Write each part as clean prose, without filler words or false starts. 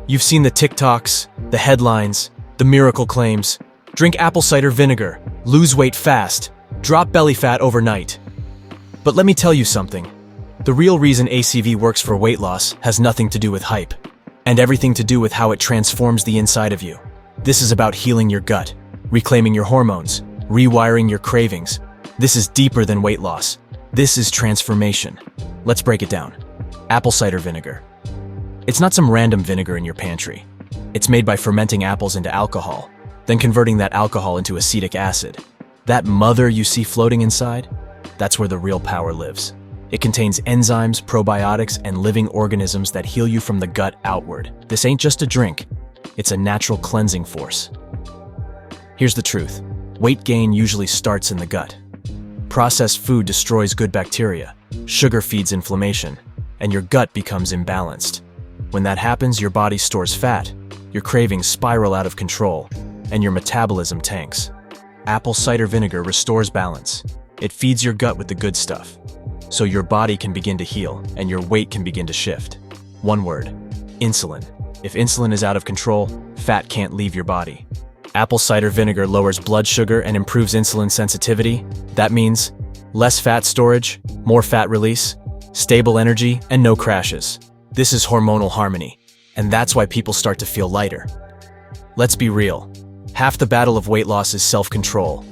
You've seen the TikToks, the headlines, the miracle claims. Drink apple cider vinegar, lose weight fast, drop belly fat overnight. But let me tell you something. The real reason ACV works for weight loss has nothing to do with hype, and everything to do with how it transforms the inside of you. This is about healing your gut, reclaiming your hormones, rewiring your cravings. This is deeper than weight loss. This is transformation. Let's break it down. Apple cider vinegar. It's not some random vinegar in your pantry. It's made by fermenting apples into alcohol, then converting that alcohol into acetic acid. That mother you see floating inside, that's where the real power lives. It contains enzymes, probiotics, and living organisms that heal you from the gut outward. This ain't just a drink, it's a natural cleansing force. Here's the truth. Weight gain usually starts in the gut. Processed food destroys good bacteria, sugar feeds inflammation, and your gut becomes imbalanced. When that happens, your body stores fat, your cravings spiral out of control, and your metabolism tanks. Apple cider vinegar restores balance. It feeds your gut with the good stuff, so your body can begin to heal and your weight can begin to shift. One word: insulin. If insulin is out of control, fat can't leave your body. Apple cider vinegar lowers blood sugar and improves insulin sensitivity. That means less fat storage, more fat release, stable energy, and no crashes. This is hormonal harmony, and that's why people start to feel lighter. Let's be real. Half the battle of weight loss is self-control,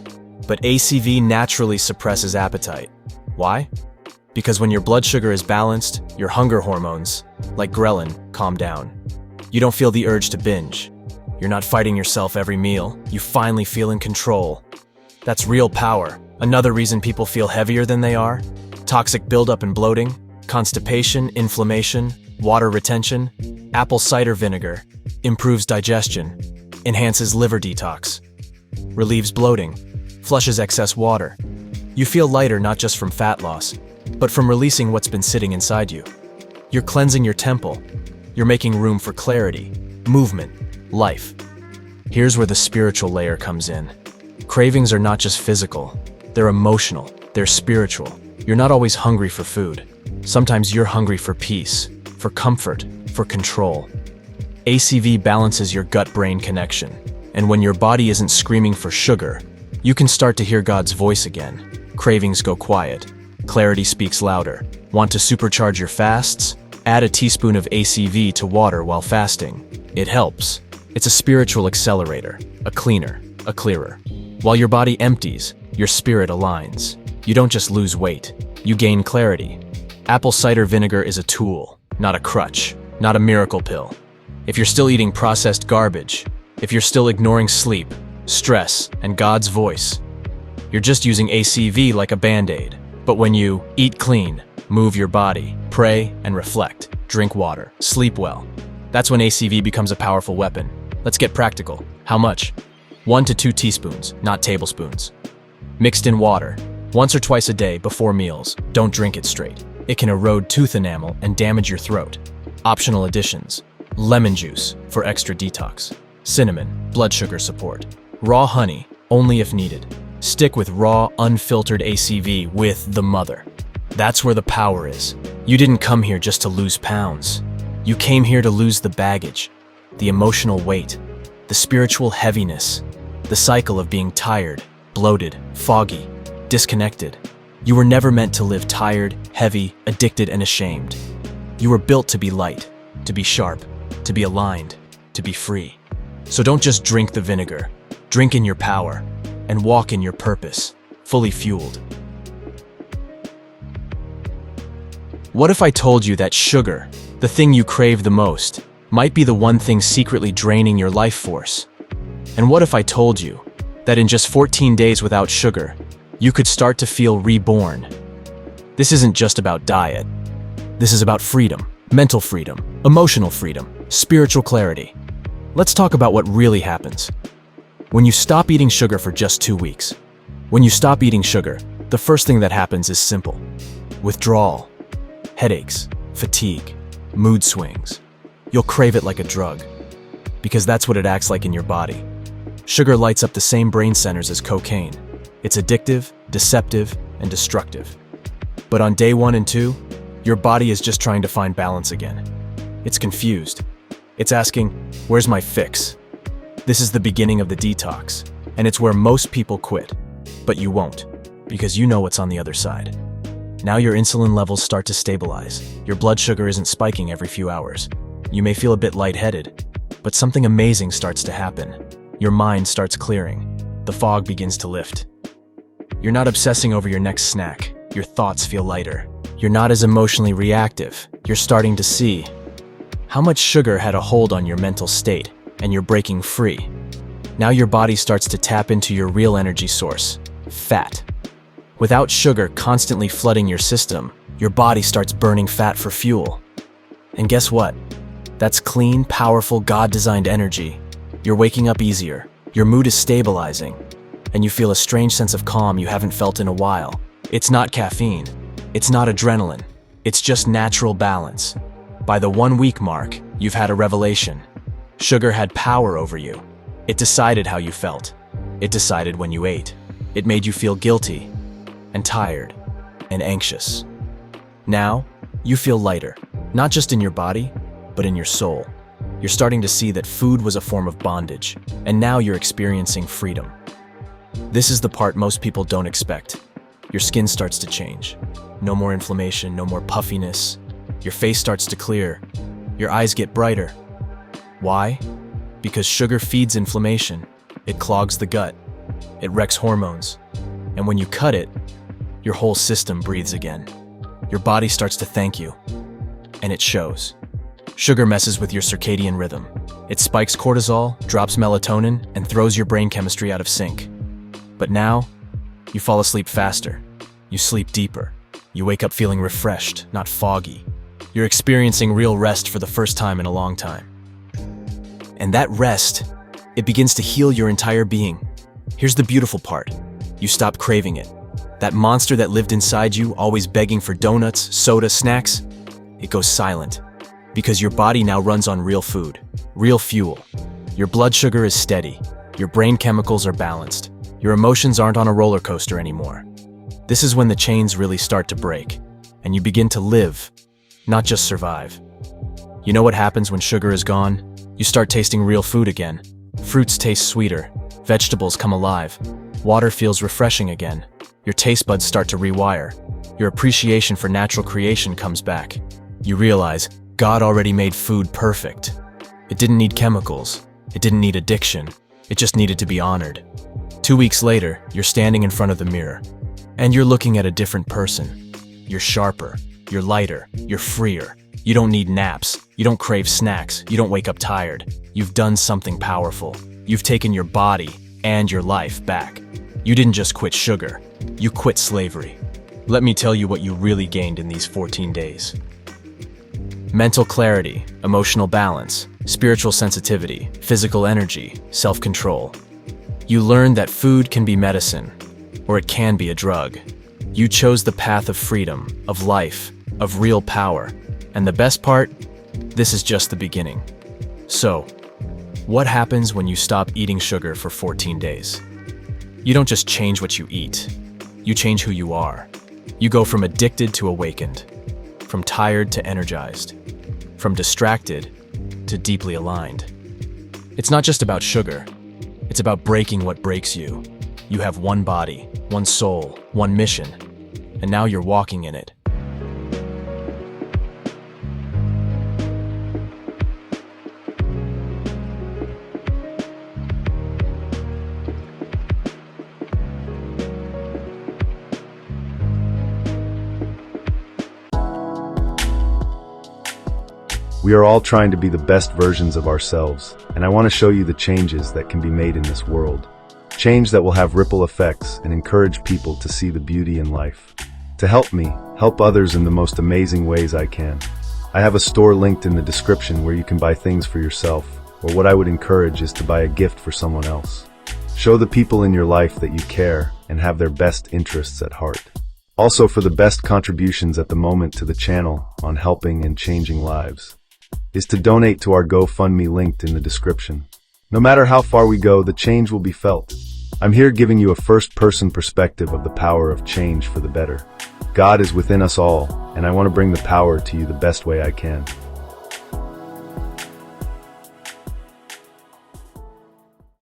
but ACV naturally suppresses appetite. Why? Because when your blood sugar is balanced, your hunger hormones, like ghrelin, calm down. You don't feel the urge to binge. You're not fighting yourself every meal. You finally feel in control. That's real power. Another reason people feel heavier than they are: toxic buildup and bloating, constipation, inflammation, water retention. Apple cider vinegar improves digestion, enhances liver detox, relieves bloating, flushes excess water. You feel lighter not just from fat loss, but from releasing what's been sitting inside you. You're cleansing your temple. You're making room for clarity, movement, life. Here's where the spiritual layer comes in. Cravings are not just physical, they're emotional, they're spiritual. You're not always hungry for food. Sometimes you're hungry for peace, for comfort, for control. ACV balances your gut-brain connection, and when your body isn't screaming for sugar, you can start to hear God's voice again. Cravings go quiet. Clarity speaks louder. Want to supercharge your fasts? Add a teaspoon of ACV to water while fasting. It helps. It's a spiritual accelerator, a cleaner, a clearer. While your body empties, your spirit aligns. You don't just lose weight, you gain clarity. Apple cider vinegar is a tool, not a crutch, not a miracle pill. If you're still eating processed garbage, if you're still ignoring sleep, stress, and God's voice, you're just using ACV like a Band-Aid. But when you eat clean, move your body, pray and reflect, drink water, sleep well, that's when ACV becomes a powerful weapon. Let's get practical. How much? 1 to 2 teaspoons, not tablespoons. Mixed in water, once or twice a day before meals. Don't drink it straight. It can erode tooth enamel and damage your throat. Optional additions: lemon juice for extra detox, cinnamon, blood sugar support, raw honey, only if needed. Stick with raw, unfiltered ACV with the mother. That's where the power is. You didn't come here just to lose pounds. You came here to lose the baggage, the emotional weight, the spiritual heaviness, the cycle of being tired, bloated, foggy, disconnected. You were never meant to live tired, heavy, addicted, and ashamed. You were built to be light, to be sharp, to be aligned, to be free. So don't just drink the vinegar. Drink in your power and walk in your purpose, fully fueled. What if I told you that sugar, the thing you crave the most, might be the one thing secretly draining your life force? And what if I told you that in just 14 days without sugar, you could start to feel reborn? This isn't just about diet. This is about freedom, mental freedom, emotional freedom, spiritual clarity. Let's talk about what really happens when you stop eating sugar for just 2 weeks. When you stop eating sugar, the first thing that happens is simple: withdrawal, headaches, fatigue, mood swings. You'll crave it like a drug, because that's what it acts like in your body. Sugar lights up the same brain centers as cocaine. It's addictive, deceptive, and destructive. But on day 1 and 2, your body is just trying to find balance again. It's confused. It's asking, where's my fix? This is the beginning of the detox, and it's where most people quit. But you won't, because you know what's on the other side. Now your insulin levels start to stabilize. Your blood sugar isn't spiking every few hours. You may feel a bit lightheaded, but something amazing starts to happen. Your mind starts clearing. The fog begins to lift. You're not obsessing over your next snack. Your thoughts feel lighter. You're not as emotionally reactive. You're starting to see how much sugar had a hold on your mental state, and you're breaking free. Now your body starts to tap into your real energy source, fat. Without sugar constantly flooding your system, your body starts burning fat for fuel. And guess what? That's clean, powerful, God-designed energy. You're waking up easier, your mood is stabilizing, and you feel a strange sense of calm you haven't felt in a while. It's not caffeine, it's not adrenaline, it's just natural balance. By the 1 week mark, you've had a revelation. Sugar had power over you. It decided how you felt. It decided when you ate. It made you feel guilty, and tired, and anxious. Now, you feel lighter, not just in your body, but in your soul. You're starting to see that food was a form of bondage, and now you're experiencing freedom. This is the part most people don't expect. Your skin starts to change. No more inflammation, no more puffiness. Your face starts to clear. Your eyes get brighter. Why? Because sugar feeds inflammation. It clogs the gut. It wrecks hormones. And when you cut it, your whole system breathes again. Your body starts to thank you. And it shows. Sugar messes with your circadian rhythm. It spikes cortisol, drops melatonin, and throws your brain chemistry out of sync. But now, you fall asleep faster. You sleep deeper. You wake up feeling refreshed, not foggy. You're experiencing real rest for the first time in a long time. And that rest, it begins to heal your entire being. Here's the beautiful part. You stop craving it. That monster that lived inside you, always begging for donuts, soda, snacks, it goes silent. Because your body now runs on real food, real fuel. Your blood sugar is steady. Your brain chemicals are balanced. Your emotions aren't on a roller coaster anymore. This is when the chains really start to break, and you begin to live, not just survive. You know what happens when sugar is gone? You start tasting real food again. Fruits taste sweeter. Vegetables come alive. Water feels refreshing again. Your taste buds start to rewire. Your appreciation for natural creation comes back. You realize God already made food perfect. It didn't need chemicals. It didn't need addiction. It just needed to be honored. 2 weeks later, you're standing in front of the mirror, and you're looking at a different person. You're sharper. You're lighter. You're freer. You don't need naps. You don't crave snacks. You don't wake up tired. You've done something powerful. You've taken your body and your life back. You didn't just quit sugar. You quit slavery. Let me tell you what you really gained in these 14 days. Mental clarity, emotional balance, spiritual sensitivity, physical energy, self-control. You learned that food can be medicine, or it can be a drug. You chose the path of freedom, of life, of real power. And the best part? This is just the beginning. So, what happens when you stop eating sugar for 14 days? You don't just change what you eat. You change who you are. You go from addicted to awakened, from tired to energized, from distracted to deeply aligned. It's not just about sugar. It's about breaking what breaks you. You have one body, one soul, one mission, and now you're walking in it. We are all trying to be the best versions of ourselves, and I want to show you the changes that can be made in this world. Change that will have ripple effects and encourage people to see the beauty in life. To help me, help others in the most amazing ways I can. I have a store linked in the description where you can buy things for yourself, or what I would encourage is to buy a gift for someone else. Show the people in your life that you care and have their best interests at heart. Also, for the best contributions at the moment to the channel on helping and changing lives, is to donate to our GoFundMe linked in the description. No matter how far we go, the change will be felt. I'm here giving you a first-person perspective of the power of change for the better. God is within us all, and I want to bring the power to you the best way I can.